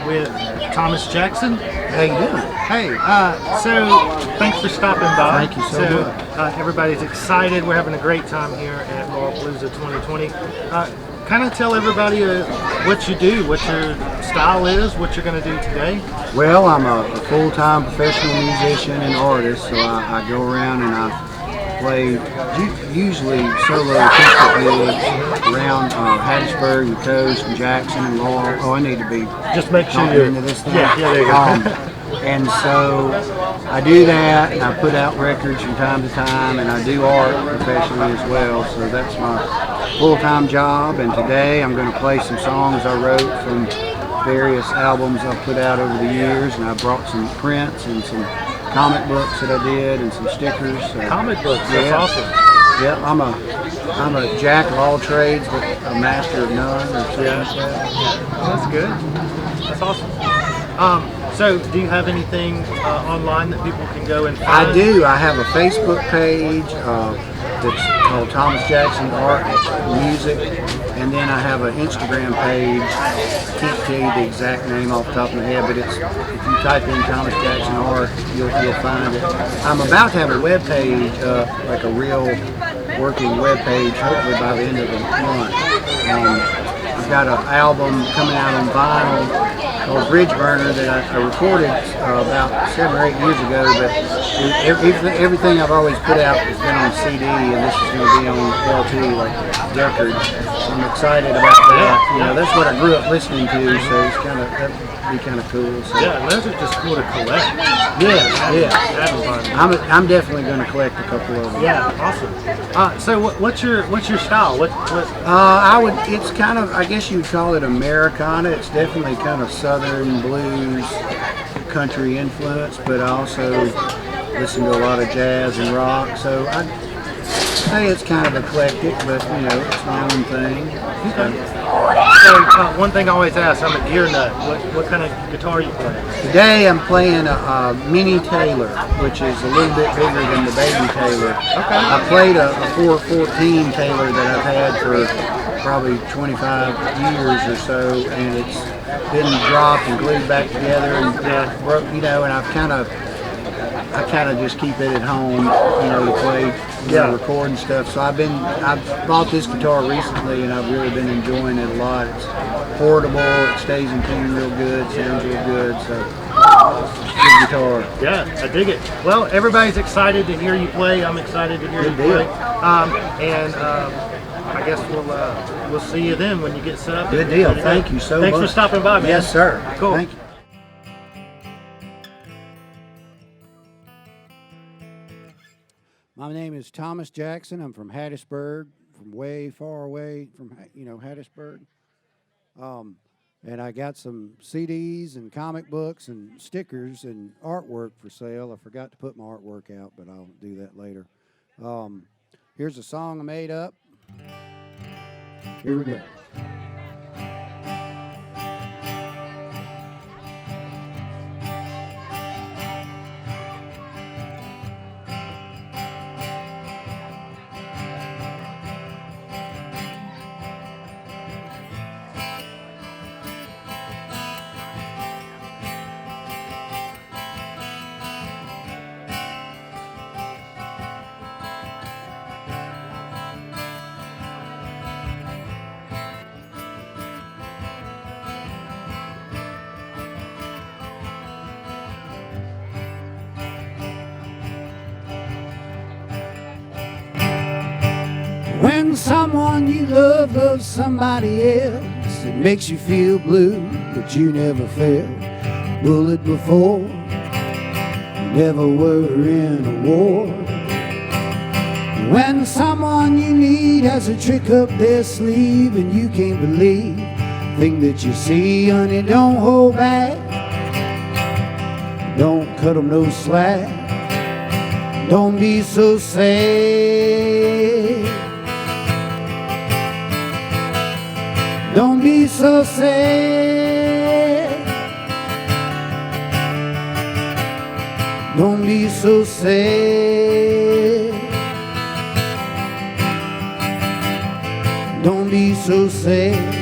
with Thomas Jackson. How you doing? Hey, so thanks for stopping by. Thank you so much. Everybody's excited. We're having a great time here at LAURELPALOOZA 2020. Kind of tell everybody what you do, what your style is, what you're going to do today. Well, I'm a full-time professional musician and artist, so I go around and I play usually solo acoustic gigs around Hattiesburg, the coast, and Jackson and Laurel. Oh, I need to be just make sure you're into this thing. Yeah, there you go. And so I do that, and I put out records from time to time, and I do art professionally as well. So that's my full-time job. And today I'm going to play some songs I wrote from various albums I've put out over the years, and I brought some prints and some comic books that I did and some stickers. So, comic books, that's awesome. Yeah, I'm a jack of all trades, but a master of none, or something like that. Yeah, that's good. That's awesome. So, do you have anything online that people can go and find? I do. I have a Facebook page that's called Thomas Jackson Art Music, and then I have an Instagram page. I can't tell you the exact name off the top of my head, but it's, if you type in Thomas Jackson Art, you'll find it. I'm about to have a web page, like a real working web page, hopefully by the end of the month. I've got an album coming out on vinyl called Bridge Burner that I recorded about 7 or 8 years ago, but everything I've always put out has been on CD, and this is going to be on LP, like record. So I'm excited about that. You know, that's what I grew up listening to, so it's that'd be kind of cool. So. Yeah, and those are just cool to collect. Yeah. I'm definitely going to collect a couple of them. Yeah, awesome. So what's your style? What? It's kind of, I guess you would call it Americana. It's definitely kind of Southern blues, country influence, but I also listen to a lot of jazz and rock. So I'd say it's kind of eclectic, but you know, it's my own thing. So one thing I always ask, I'm a gear nut. What kind of guitar you play? Today I'm playing a Mini Taylor, which is a little bit bigger than the Baby Taylor. Okay. I played a 414 Taylor that I've had for probably 25 years or so, and it's been dropped and glued back together and broke, you know, and I kind of just keep it at home, you know, to play, record and stuff. So I've bought this guitar recently, and I've really been enjoying it a lot. It's portable, it stays in tune real good, sounds real good, so good guitar. Yeah, I dig it. Well, everybody's excited to hear you play. I'm excited to hear you play. I guess we'll see you then when you get set up. Good deal. Thank you so much. Thanks for stopping by, man. Yes, sir. Cool. Thank you. My name is Thomas Jackson. I'm from Hattiesburg, from way far away from, you know, Hattiesburg. And I got some CDs and comic books and stickers and artwork for sale. I forgot to put my artwork out, but I'll do that later. Here's a song I made up. Here we go. When someone you love loves somebody else, it makes you feel blue, but you never felt bullet before. You never were in a war. When someone you need has a trick up their sleeve and you can't believe the thing that you see, honey, don't hold back. Don't cut them no slack. Don't be so sad. Don't be so sad. Don't be so sad. Don't be so sad.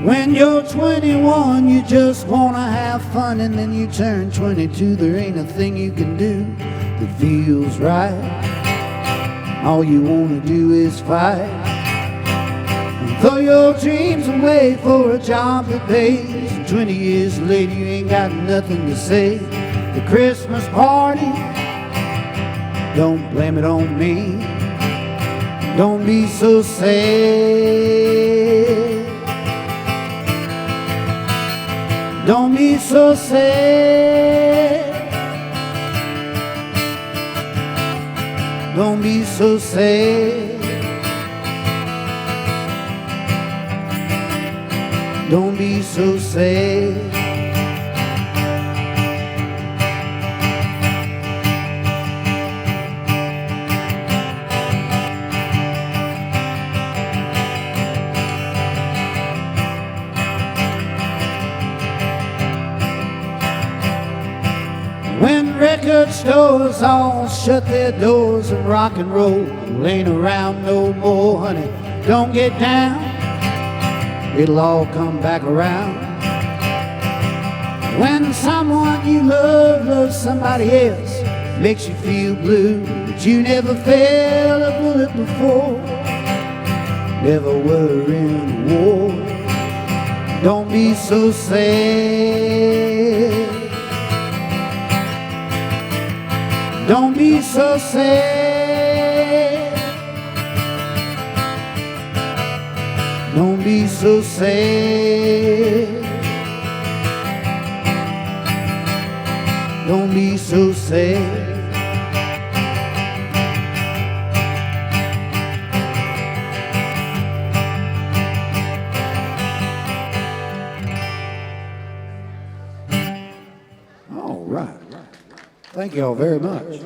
When you're 21, you just wanna have fun, and then you turn 22, there ain't a thing you can do that feels right. All you wanna do is fight and throw your dreams away for a job that pays. And 20 years later, you ain't got nothing to say. The Christmas party, don't blame it on me. Don't be so sad. Don't be so sad. Don't be so sad. Don't be so sad. When record stores all shut their doors and rock and roll ain't around no more, honey, don't get down, it'll all come back around. When someone you love loves somebody else, makes you feel blue, but you never felt a bullet before, never were in a war. Don't be so sad. Don't be so sad. Don't be so sad. Don't be so sad. All right. Thank you all very much.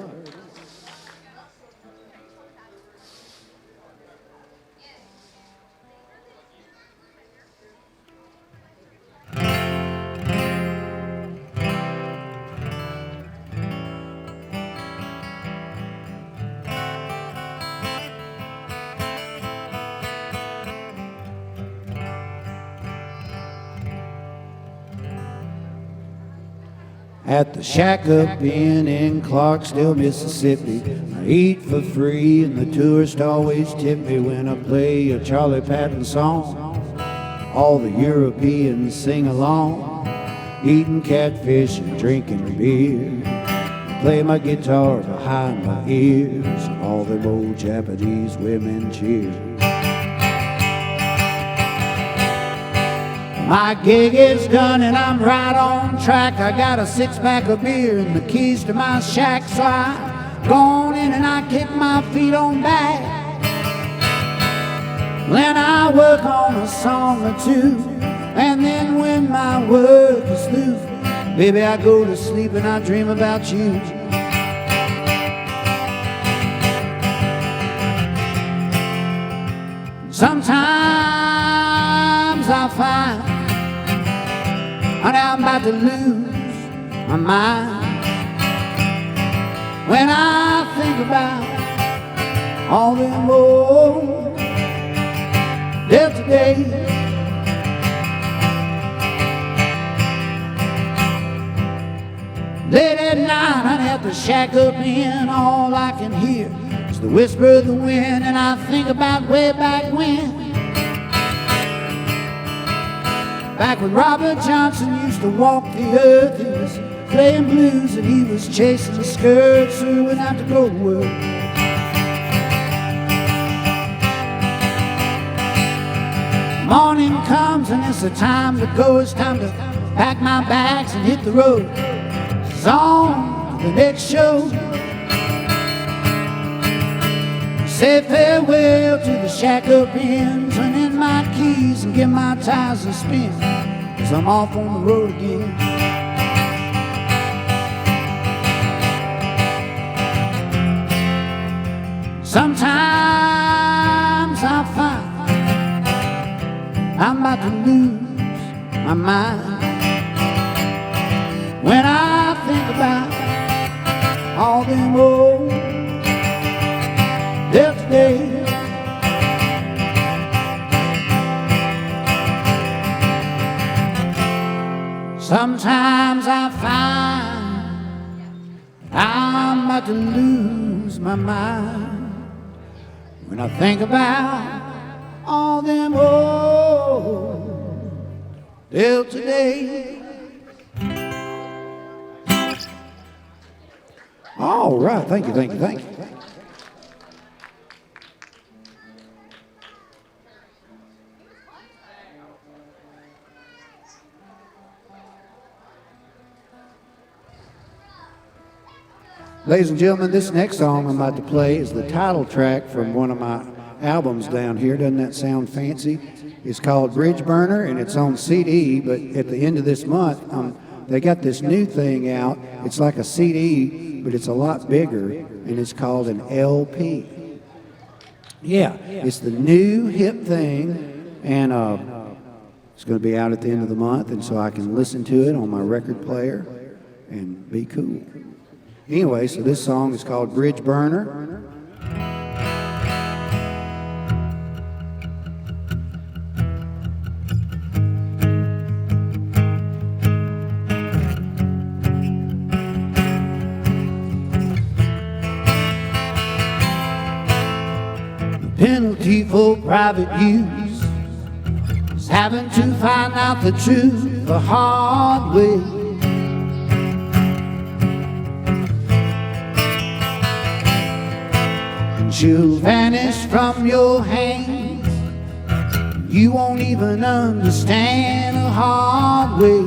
At the Shack Up Inn in Clarksdale, Mississippi, I eat for free and the tourists always tip me when I play a Charlie Patton song. All the Europeans sing along, eating catfish and drinking beer. I play my guitar behind my ears, and all them old Japanese women cheer. My gig is done and I'm right on track. I got a 6-pack of beer and the keys to my shack, so I go on in and I kick my feet on back. Then I work on a song or two, and then when my work is through, baby, I go to sleep and I dream about you. Sometimes I find I'm about to lose my mind when I think about all them old Delta days. Late at night, I'm at the Shack Up Inn, all I can hear is the whisper of the wind, and I think about way back when. Back when Robert Johnson used to walk the earth, he was playing blues and he was chasing the skirts, so he went out to go to work. Morning comes and it's the time to go, it's time to pack my bags and hit the road. It's on to the next show. Say farewell to the Shack Up Inn, turn in my keys and give my tires a spin, 'cause I'm off on the road again. Sometimes I find I'm about to lose my mind when I think about all them old Delta days. Sometimes I find I'm about to lose my mind when I think about all them old Delta days. All right, thank you, thank you, thank you. Ladies and gentlemen, this next song I'm about to play is the title track from one of my albums down here. Doesn't that sound fancy? It's called Bridge Burner, and it's on CD, but at the end of this month, they got this new thing out. It's like a CD, but it's a lot bigger, and it's called an LP. Yeah, it's the new hip thing, and it's going to be out at the end of the month, and so I can listen to it on my record player and be cool. Anyway, so this song is called Bridge Burner. The penalty for private use is having to find out the truth the hard way. She'll vanish from your hands. You won't even understand the hard way.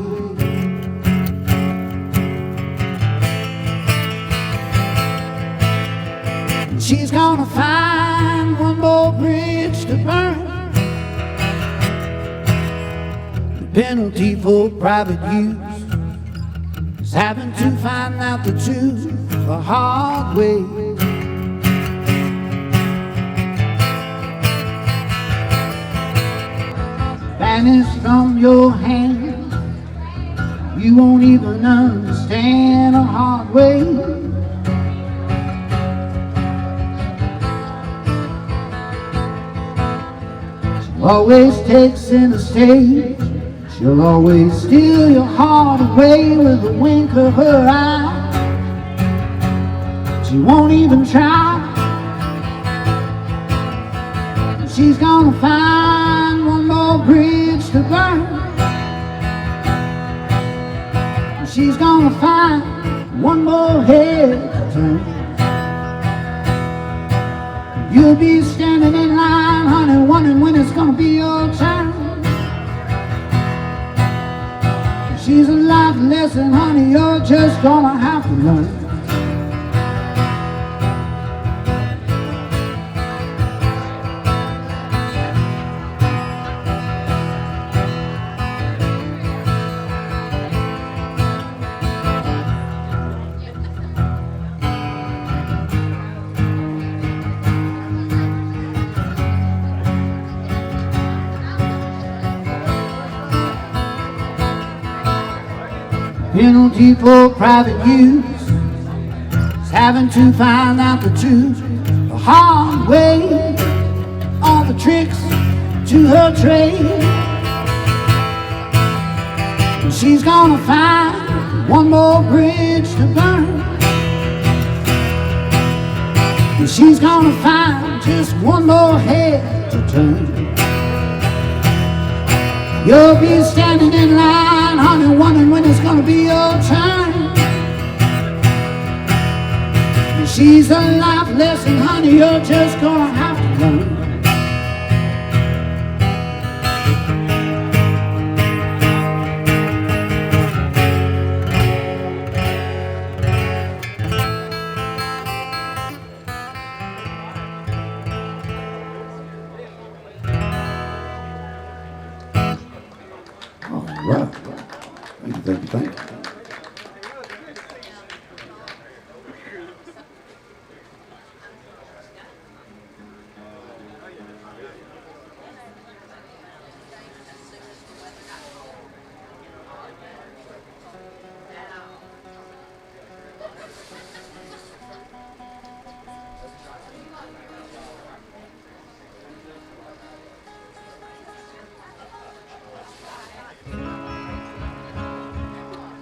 And she's gonna find one more bridge to burn. The penalty for private use is having to find out the truth the hard way. Vanish from your hand. You won't even understand a hard way. She always takes center stage. She'll always steal your heart away with a wink of her eye. She won't even try. She's gonna find one more bridge to burn. She's gonna find one more head to turn. You'll be standing in line, honey, wondering when it's gonna be your turn. She's a life lesson, honey, you're just gonna have to learn. Penalty for private use is having to find out the truth the hard way. All the tricks to her trade. And she's gonna find one more bridge to burn. And she's gonna find just one more head to turn. You'll be standing in line, honey, wondering when it's gonna be your turn. And she's a life lesson, honey, you're just gonna have to learn. All right. Thank you, thank you, thank you.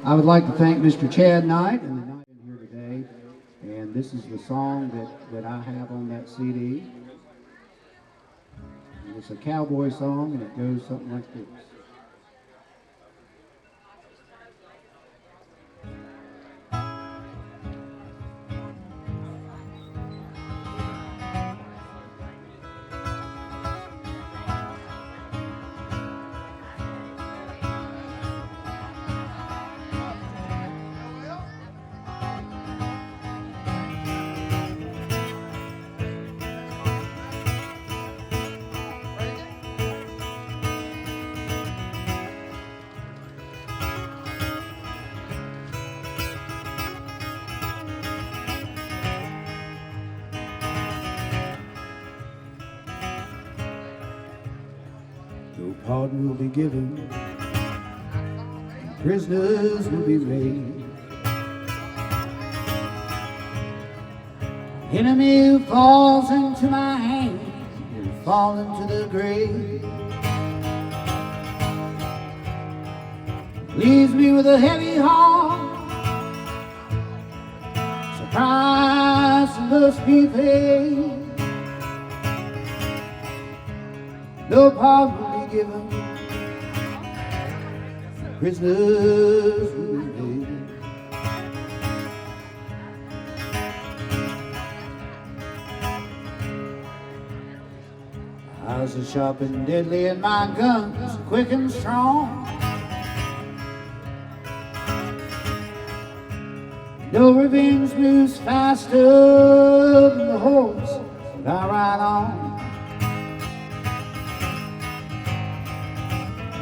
I would like to thank Mr. Chad Knight and the Knight in here today. And this is the song that I have on that CD. And it's a cowboy song, and it goes something like this. No pardon will be given, prisoners will be made. Enemy who falls into my hands will fall into the grave. Leaves me with a heavy heart, surprise must be paid. No pardon will be given, prisoners will be made. My eyes are sharp and deadly, and my guns are quick and strong. No revenge moves faster than the horse that I ride on.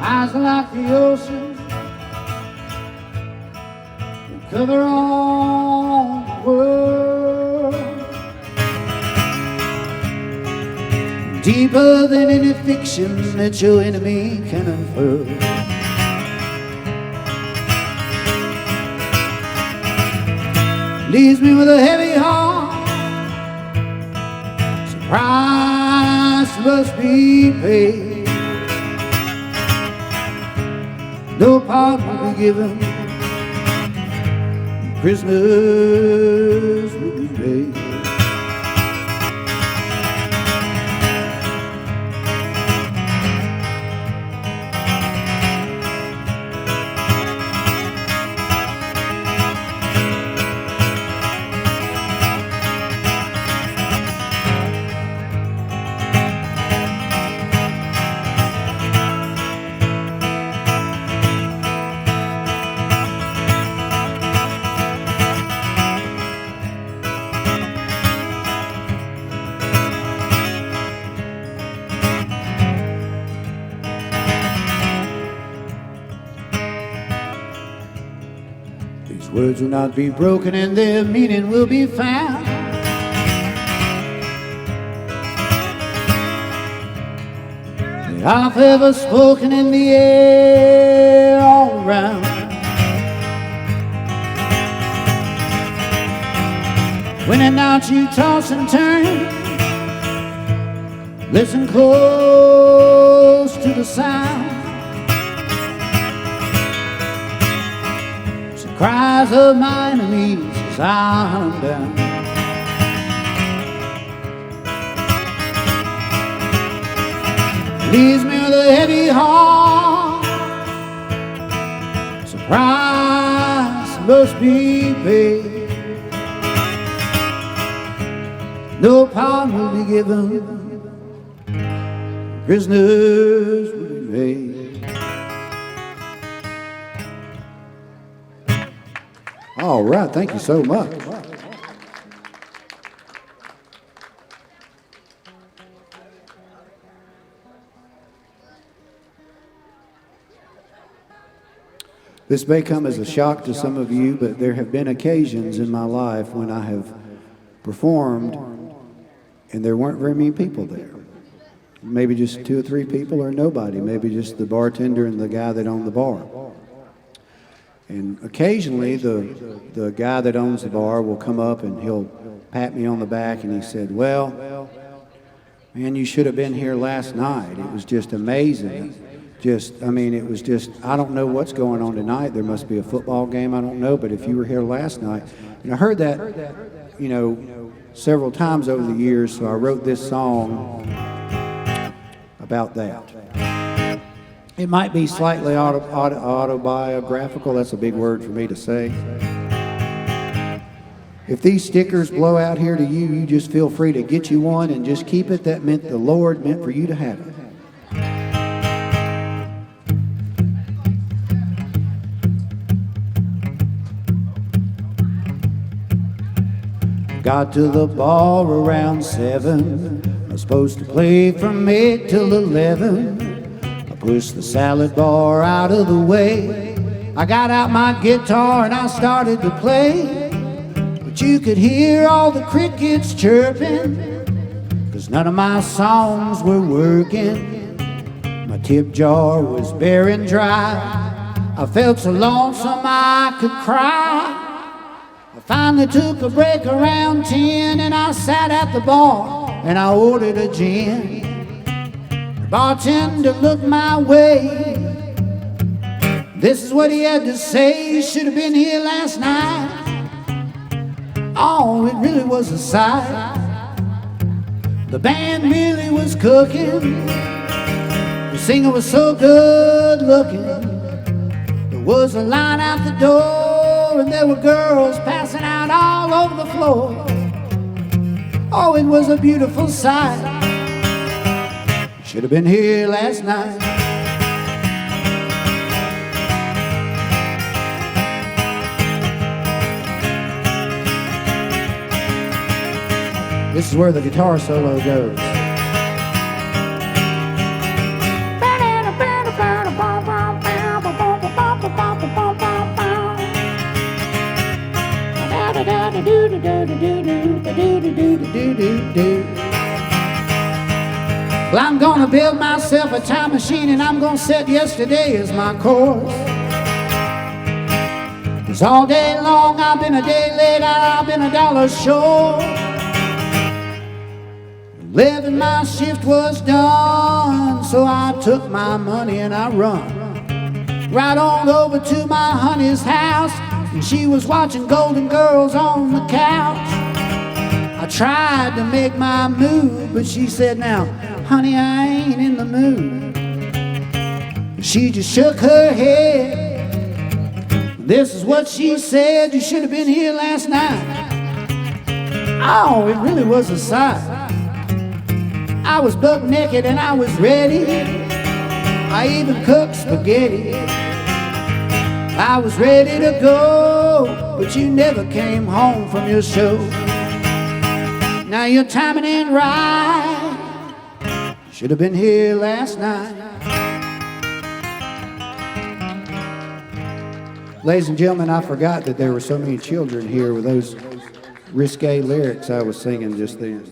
Eyes are like the ocean, they cover all the world. Deeper than any fiction that your enemy can unfurl. Leaves me with a heavy heart, so price must be paid. No pardon will be given, prisoners will be made. These words will not be broken and their meaning will be found. That I've ever spoken in the air all around. When at night you toss and turn, listen close to the sound. Cries of my enemies as I hunt them down. Leaves me with a heavy heart, so price must be paid. No pardon will be given, prisoners will be made. All right, thank you so much. This may come as a shock to some of you, but there have been occasions in my life when I have performed and there weren't very many people there. Maybe just 2 or 3 people or nobody, maybe just the bartender and the guy that owned the bar. And occasionally the guy that owns the bar will come up and he'll pat me on the back and he said, "Well, man, you should have been here last night. It was just amazing. just, I mean, it was just, I don't know what's going on tonight. There must be a football game, I don't know. But if you were here last night, and I heard that, you know, several times over the years, so I wrote this song about that. It might be slightly autobiographical. That's a big word for me to say. If these stickers blow out here to you, you just feel free to get you one and just keep it. That meant the Lord meant for you to have it. Got to the bar around 7. I was supposed to play from 8 till 11. I pushed the salad bar out of the way. I got out my guitar and I started to play. But you could hear all the crickets chirping, 'cause none of my songs were working. My tip jar was bare and dry. I felt so lonesome I could cry. I finally took a break around 10 and I sat at the bar and I ordered a gin. The bartender looked my way. This is what he had to say: "You should have been here last night." Oh, it really was a sight. The band really was cooking. The singer was so good looking. There was a line out the door, and there were girls passing out all over the floor. Oh, it was a beautiful sight. Should have been here last night. This is where the guitar solo goes. Well, I'm gonna build myself a time machine and I'm gonna set yesterday as my course. 'Cause all day long I've been a day late, I've been a dollar short. 11 my shift was done, so I took my money and I run right on over to my honey's house, and she was watching Golden Girls on the couch. I tried to make my move, but she said, "Now, honey, I ain't in the mood." She just shook her head. This is what she said: "You should have been here last night." Oh, it really was a sight. I was buck naked and I was ready. I even cooked spaghetti. I was ready to go, but you never came home from your show. Now your timing ain't right. Should have been here last night. Ladies and gentlemen, I forgot that there were so many children here with those risque lyrics I was singing just then.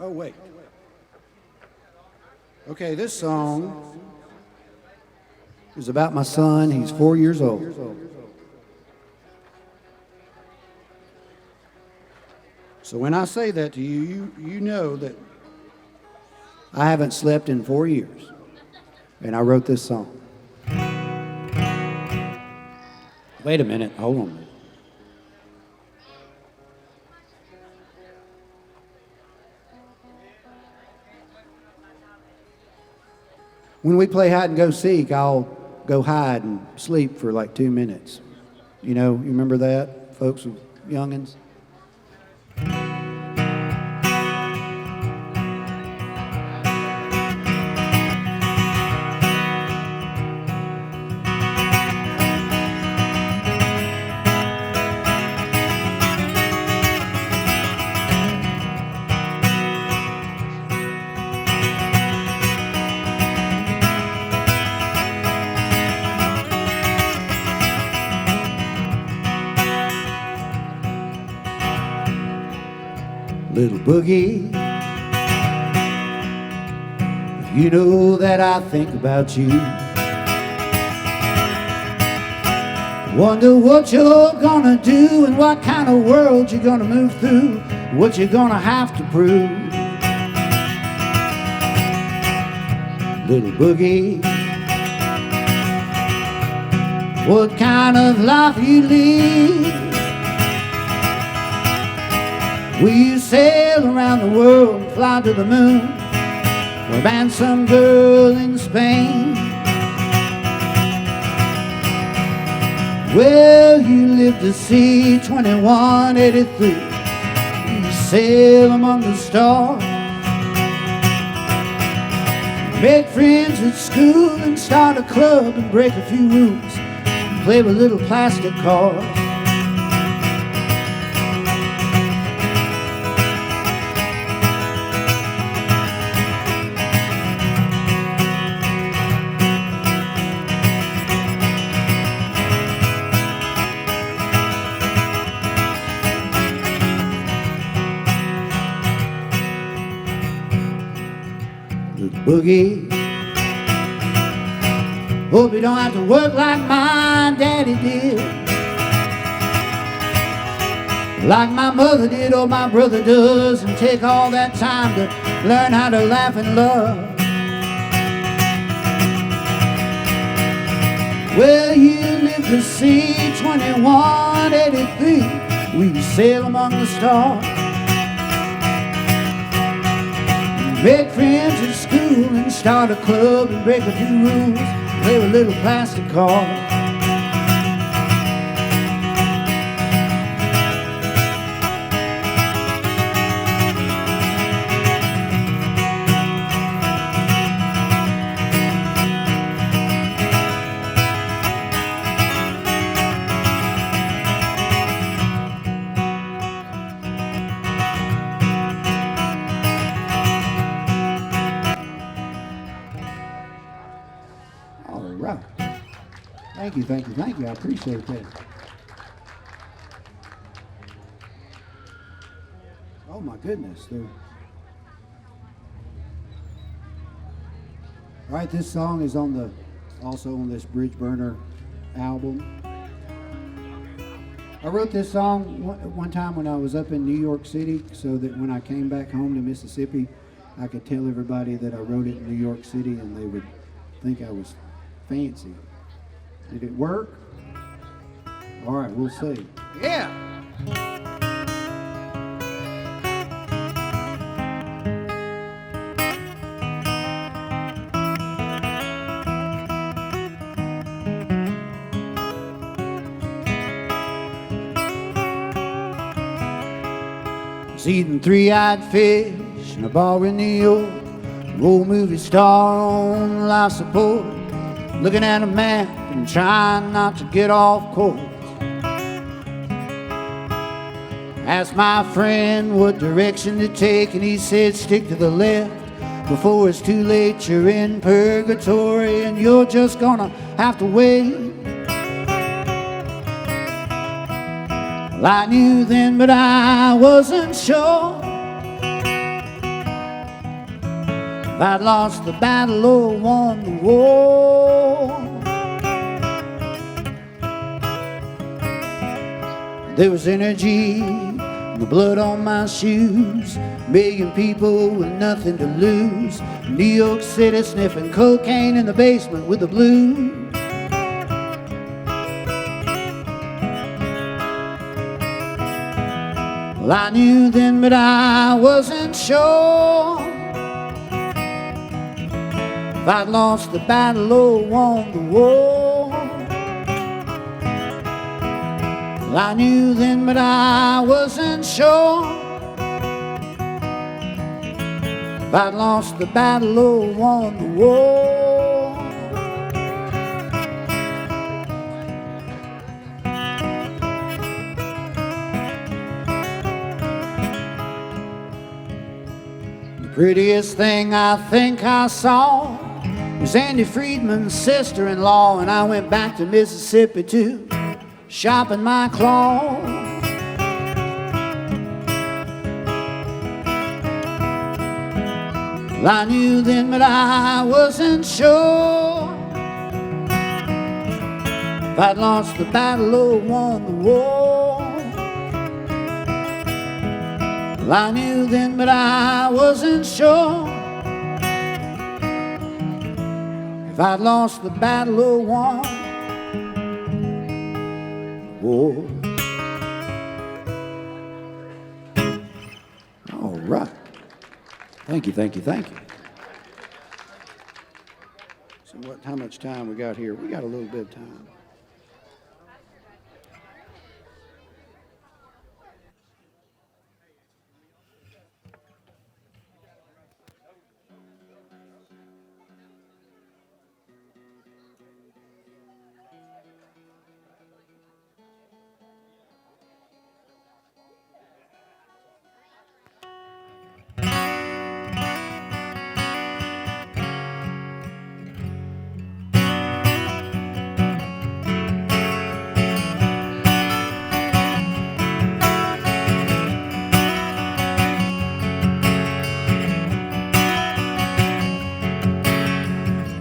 Oh, wait. Okay, this song is about my son. He's 4 years old. So when I say that to you, you know that I haven't slept in 4 years. And I wrote this song. Wait a minute, hold on. When we play hide and go seek, I'll go hide and sleep for like 2 minutes. You know, you remember that, folks with youngins? Little Boogie, You know that I think about you. Wonder what you're gonna do and what kind of world you're gonna move through, what you're gonna have to prove. Little Boogie, what kind of life you lead? Will you sail around the world and fly to the moon, or band some girl in Spain? Well, you live to see 2183. You sail among the stars, make friends at school and start a club and break a few rules and play with little plastic cars. Boogie, hope you don't have to work like my daddy did, like my mother did or my brother does, and take all that time to learn how to laugh and love. Well, you live to see 2183. We sail among the stars, make friends at school and start a club and break a few rules, play with little plastic cars. Thank you. I appreciate that. Oh my goodness. All right, this song is also on this Bridge Burner album. I wrote this song one time when I was up in New York City, so that when I came back home to Mississippi, I could tell everybody that I wrote it in New York City and they would think I was fancy. Did it work? All right, we'll see. Yeah. I was eating three-eyed fish in a bar in New York, an old movie star on life support, looking at a map and trying not to get off course. Asked my friend what direction to take, and he said stick to the left before it's too late. You're in purgatory and you're just gonna have to wait. Well, I knew then, but I wasn't sure if I'd lost the battle or won the war. There was energy in the blood on my shoes, million people with nothing to lose, New York City sniffing cocaine in the basement with the blues. Well, I knew then, but I wasn't sure if I'd lost the battle or won the war. Well, I knew then, but I wasn't sure if I'd lost the battle or won the war. The prettiest thing I think I saw was Andy Friedman's sister-in-law, and I went back to Mississippi to sharpen my claw. Well, I knew then, but I wasn't sure if I'd lost the battle or won the war. Well, I knew then, but I wasn't sure if I'd lost the battle or won the war. All right. Thank you, thank you, thank you. So how much time we got here? We got a little bit of time.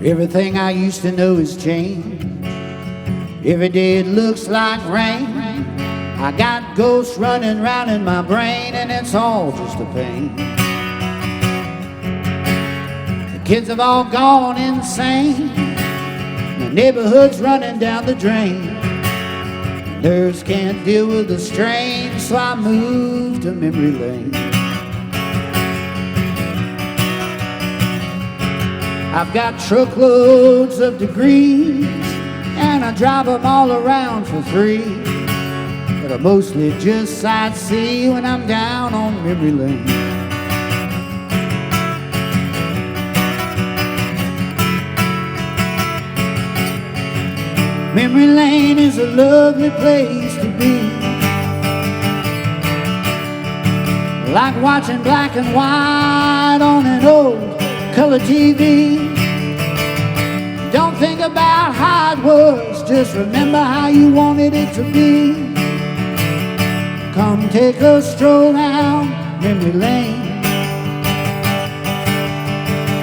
Everything I used to know has changed. Every day it looks like rain. I got ghosts running round in my brain, and it's all just a pain. The kids have all gone insane. The neighborhood's running down the drain. Nerves can't deal with the strain, so I moved to memory lane. I've got truckloads of degrees, and I drive them all around for free. But I mostly just sightsee when I'm down on memory lane. Memory lane is a lovely place to be, like watching black and white on an old color TV. Don't think about how it was, just remember how you wanted it to be. Come take a stroll down memory lane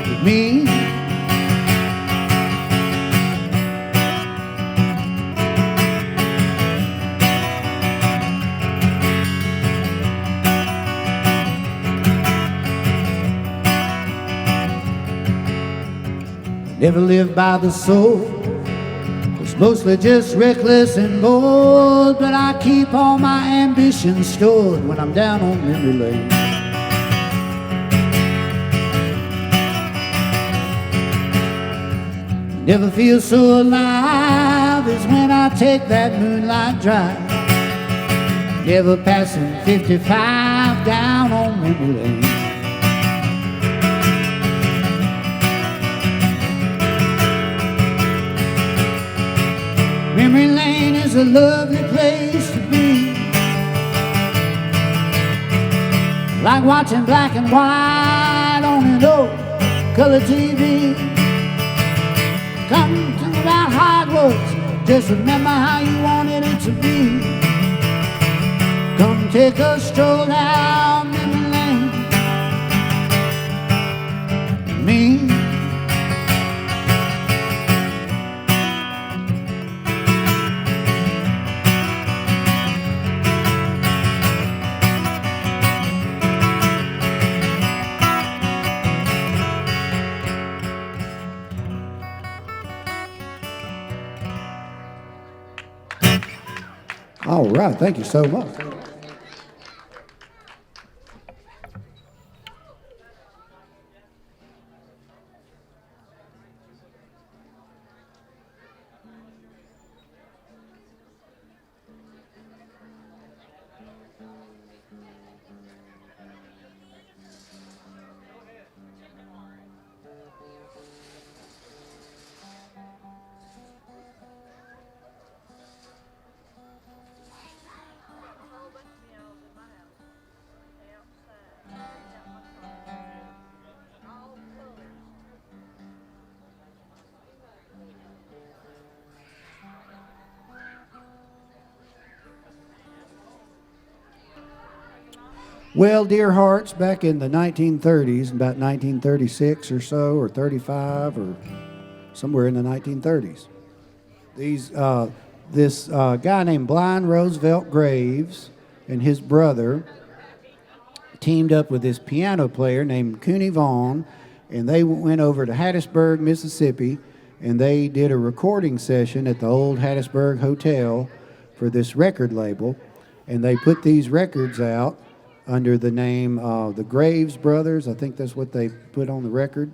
with me. Never lived by the soul, was mostly just reckless and bold. But I keep all my ambitions stored when I'm down on memory lane. Never feel so alive as when I take that moonlight drive, never passing 55 down on memory lane. Memory lane is a lovely place to be, like watching black and white on an old color TV. Come think about how it was, just remember how you wanted it to be. Come take a stroll down memory lane with me. All right, thank you so much. Well, dear hearts, back in the 1930s, about 1936 or so, or 35, or somewhere in the 1930s, this guy named Blind Roosevelt Graves and his brother teamed up with this piano player named Cooney Vaughn, and they went over to Hattiesburg, Mississippi, and they did a recording session at the old Hattiesburg Hotel for this record label, and they put these records out under the name of the Graves Brothers. I think that's what they put on the record.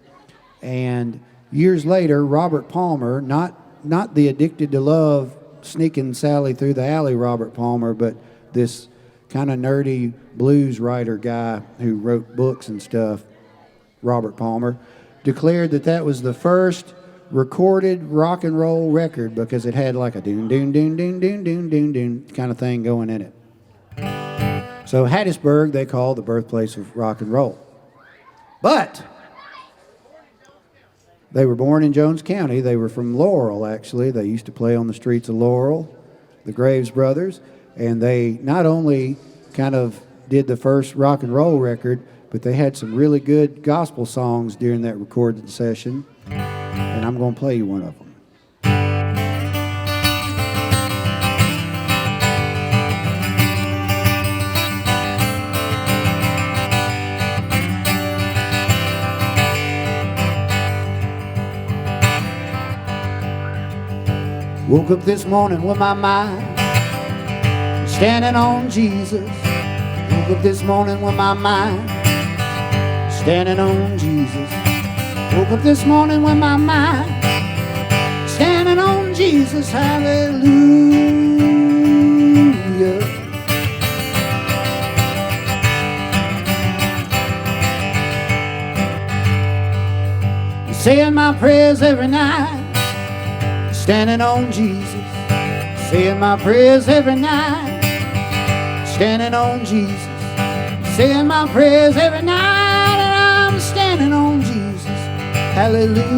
And years later, Robert Palmer, not the Addicted to Love, sneaking Sally through the alley Robert Palmer, but this kind of nerdy blues writer guy who wrote books and stuff, Robert Palmer, declared that that was the first recorded rock and roll record because it had like a doon doon doon doon doon doon doon doon kind of thing going in it. So Hattiesburg they call the birthplace of rock and roll. But they were born in Jones County. They were from Laurel, actually. They used to play on the streets of Laurel, the Graves Brothers, and they not only kind of did the first rock and roll record, but they had some really good gospel songs during that recording session, and I'm going to play you one of them. Woke up this morning with my mind standing on Jesus. Woke up this morning with my mind standing on Jesus. Woke up this morning with my mind standing on Jesus. Hallelujah. Saying my prayers every night, standing on Jesus. Saying my prayers every night, standing on Jesus. Saying my prayers every night, and I'm standing on Jesus. Hallelujah.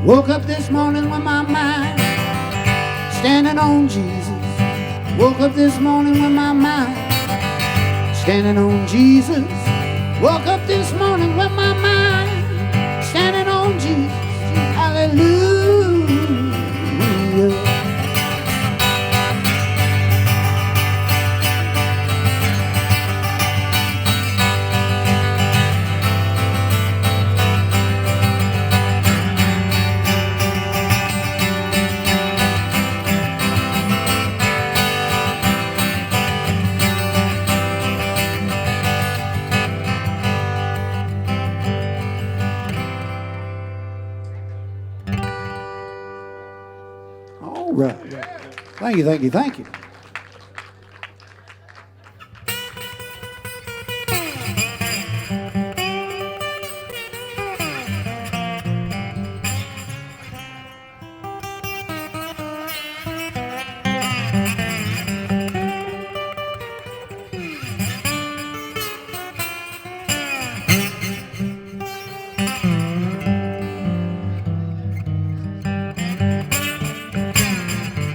Woke up this morning with my mind standing on Jesus. Woke up this morning with my mind standing on Jesus. Woke up this morning with my mind standing on Jesus. Hallelujah. All right. Thank you, thank you, thank you.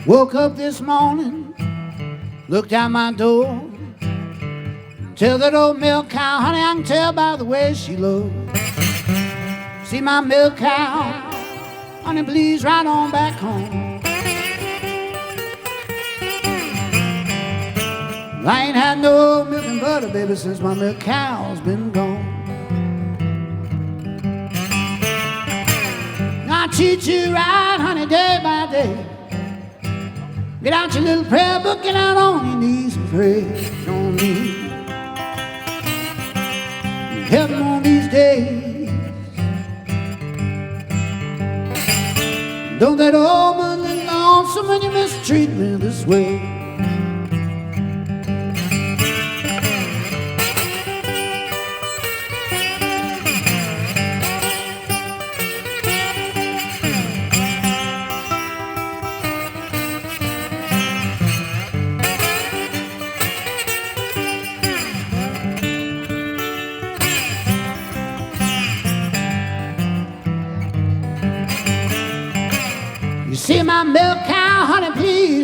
Woke up this morning, looked out my door, tell that old milk cow, honey, I can tell by the way she looks. See my milk cow, honey, please ride on back home. I ain't had no milk and butter, baby, since my milk cow's been gone. I'll treat you right, honey, day by day. Get out your little prayer book, get out on your knees and pray on me. Help me on these days. Don't that old man look lonesome when you mistreat me this way.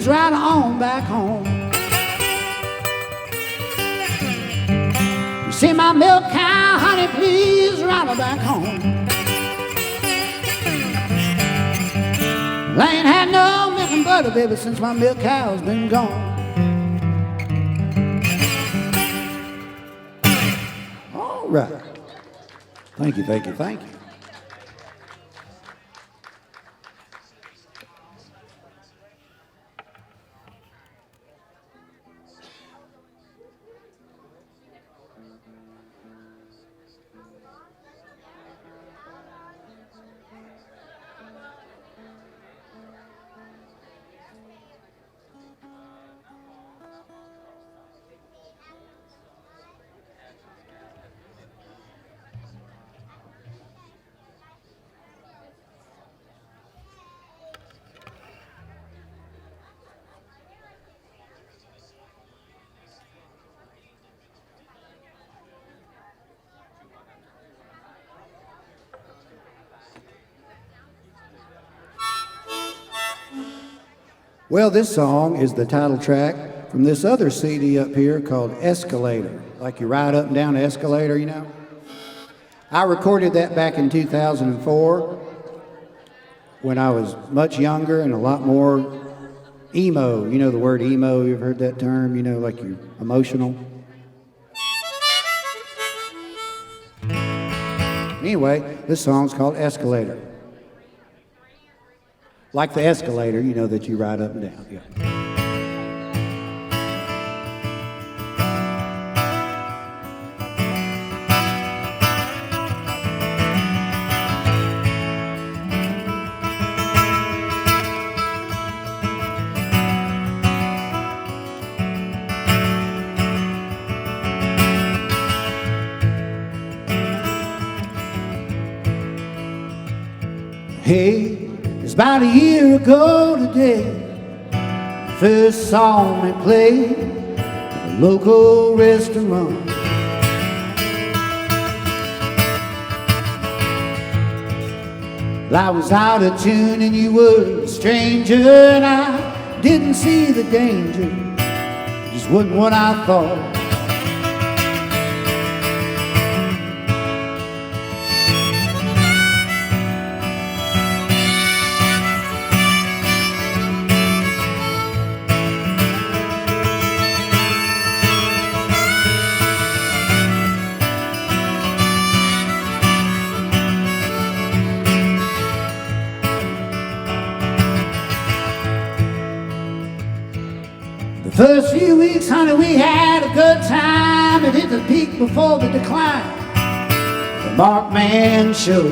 please ride on back home. You see my milk cow, honey, please ride her back home. I ain't had no milk and butter, baby, since my milk cow's been gone. All right. Thank you, thank you, thank you. Well, this song is the title track from this other CD up here called Escalator. Like you ride up and down an escalator, you know? I recorded that back in 2004 when I was much younger and a lot more emo. You know the word emo, you ever heard that term? You know, like you're emotional. Anyway, this song's called Escalator. Like the escalator, you know, that you ride up and down. Yeah. Hey, it's about a year ago today, first saw me play at a local restaurant. Well, I was out of tune and you were a stranger, and I didn't see the danger, just wasn't what I thought. First few weeks, honey, we had a good time. It hit the peak before the decline. The Markman show.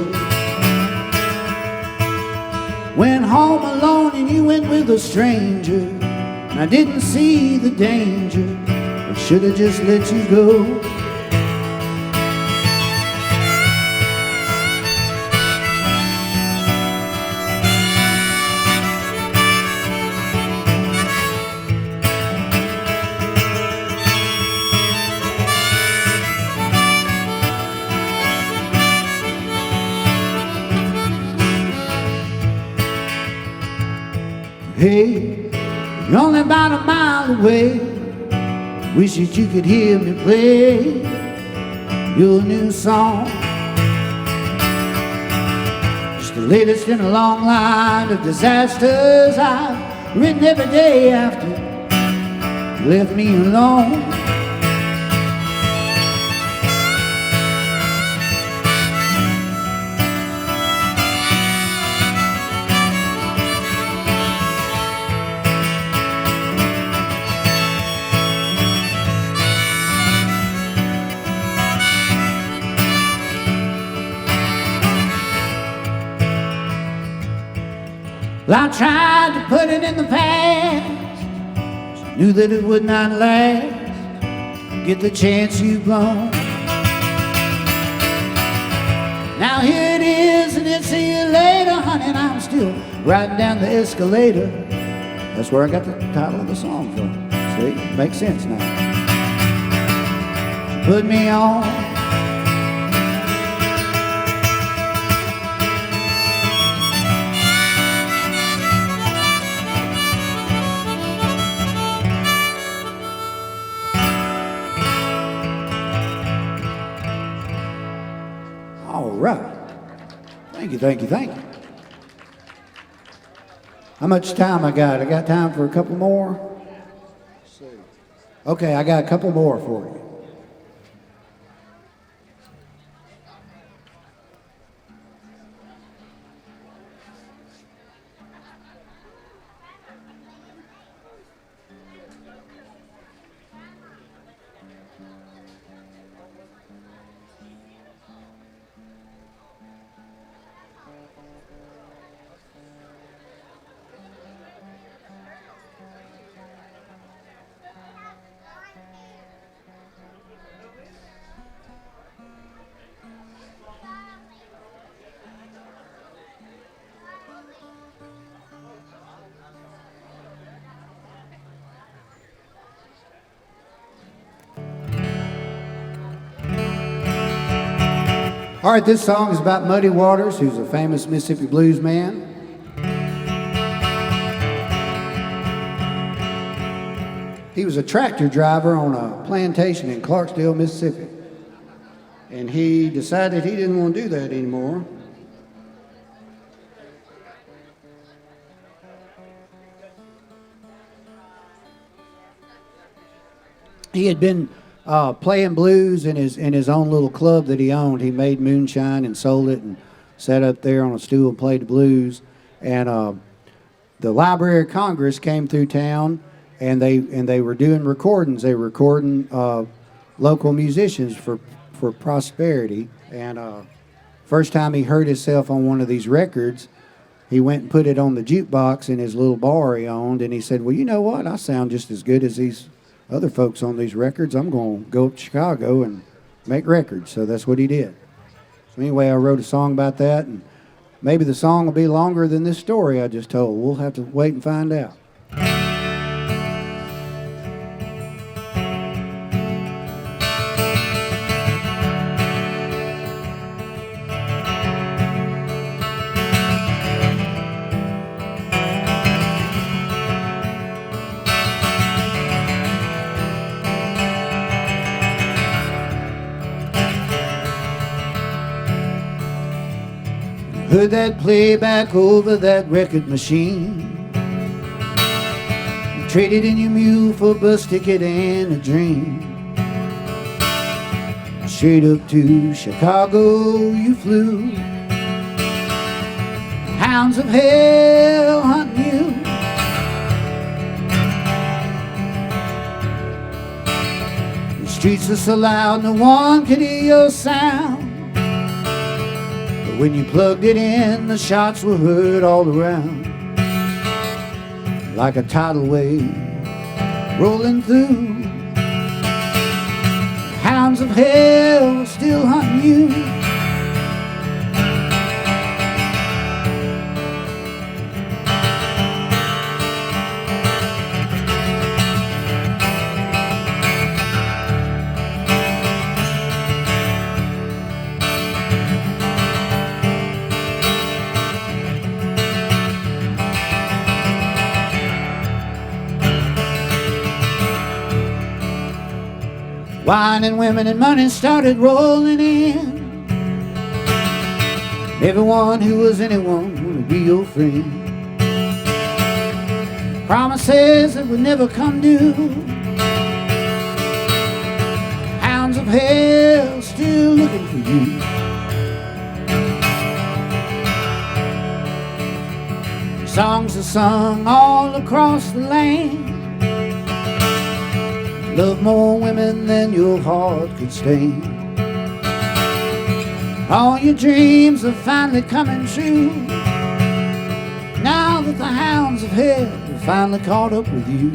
Went home alone and you went with a stranger, and I didn't see the danger, I should have just let you go. Hey, you're only about a mile away. Wish that you could hear me play your new song. It's the latest in a long line of disasters I've written every day after you left me alone. Well, I tried to put it in the past, knew that it would not last, get the chance you've blown. Now here it is, and it's see you later, honey, and I'm still riding down the escalator. That's where I got the title of the song from. See, makes sense now. She put me on. right. Thank you, thank you, thank you. How much time I got? I got time for a couple more? Okay, I got a couple more for you. All right, this song is about Muddy Waters, who's a famous Mississippi blues man. He was a tractor driver on a plantation in Clarksdale, Mississippi. And he decided he didn't want to do that anymore. He had been playing blues in his own little club that he owned. He made moonshine and sold it and sat up there on a stool and played the blues. And the Library of Congress came through town, and they were doing recordings. They were recording local musicians for prosperity. And first time he heard himself on one of these records, he went and put it on the jukebox in his little bar he owned, and he said, well, you know what? I sound just as good as these other folks on these records. I'm going to go up to Chicago and make records. So that's what he did. So anyway, I wrote a song about that, and maybe the song will be longer than this story I just told. We'll have to wait and find out. Heard that playback over that record machine. You traded in your mule for a bus ticket and a dream. Straight up to Chicago you flew. Hounds of hell hunting you. The streets are so loud no one could hear your sound. When you plugged it in, the shots were heard all around. Like a tidal wave rolling through. Hounds of hell still hunting you. Wine and women and money started rolling in. Everyone who was anyone would be your friend. Promises that would never come due. Hounds of hell still looking for you. Songs are sung all across the land. Love more women than your heart could stand. All your dreams are finally coming true. Now that the hounds of hell have finally caught up with you.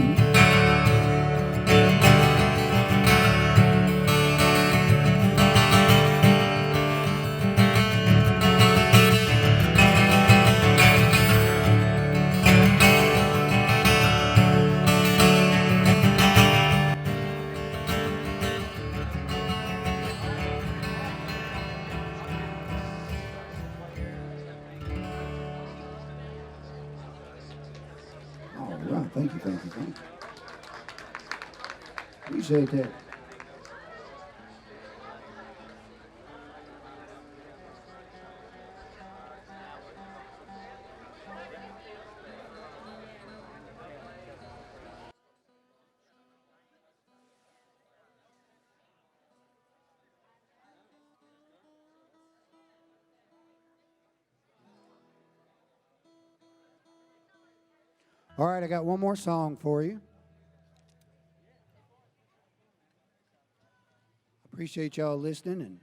Thank you, thank you, thank you. Appreciate that. All right, I got one more song for you. Appreciate y'all listening. And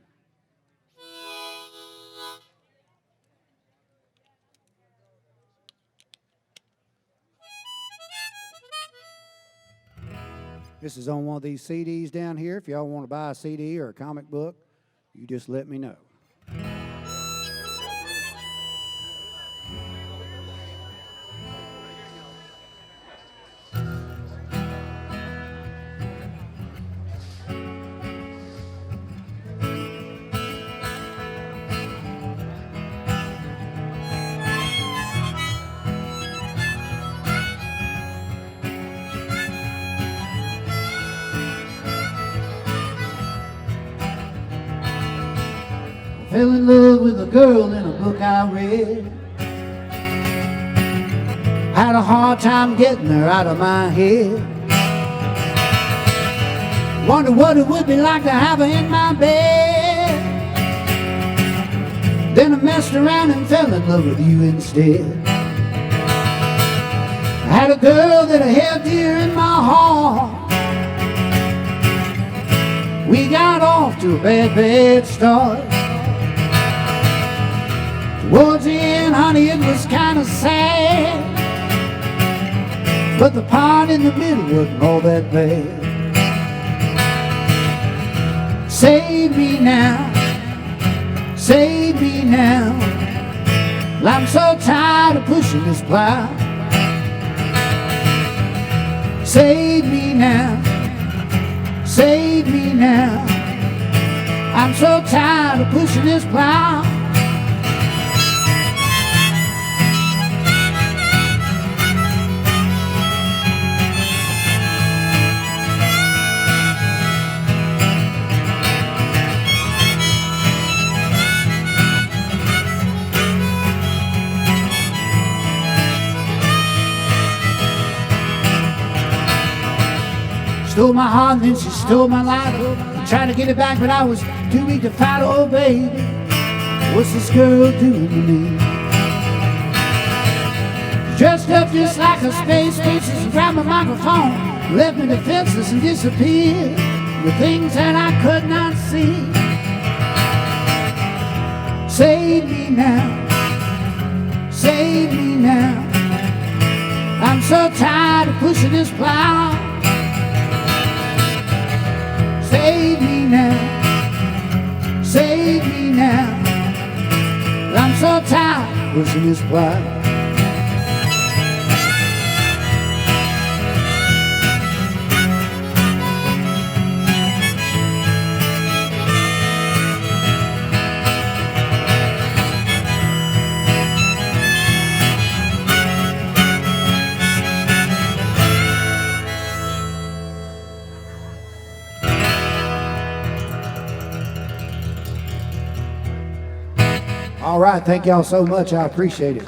this is on one of these CDs down here. If y'all want to buy a CD or a comic book, you just let me know. Fell in love with a girl in a book I read. Had a hard time getting her out of my head. Wondered what it would be like to have her in my bed. Then I messed around and fell in love with you instead. I had a girl that I held dear in my heart. We got off to a bad, bad start. Towards the end, honey, it was kind of sad, but the part in the middle wasn't all that bad. Save me now, save me now. Well, I'm so tired of pushing this plow. Save me now, save me now. I'm so tired of pushing this plow. Stole my heart and then she stole my life. I tried to get it back but I was too weak to fight. Oh baby, what's this girl doing to me? Dressed up just like a space princess, grabbed my microphone, left me defenseless and disappeared. The things that I could not see. Save me now, save me now. I'm so tired of pushing this plow. Save me now, save me now. I'm so tired of pushing this plow. All right, thank y'all so much. I appreciate it.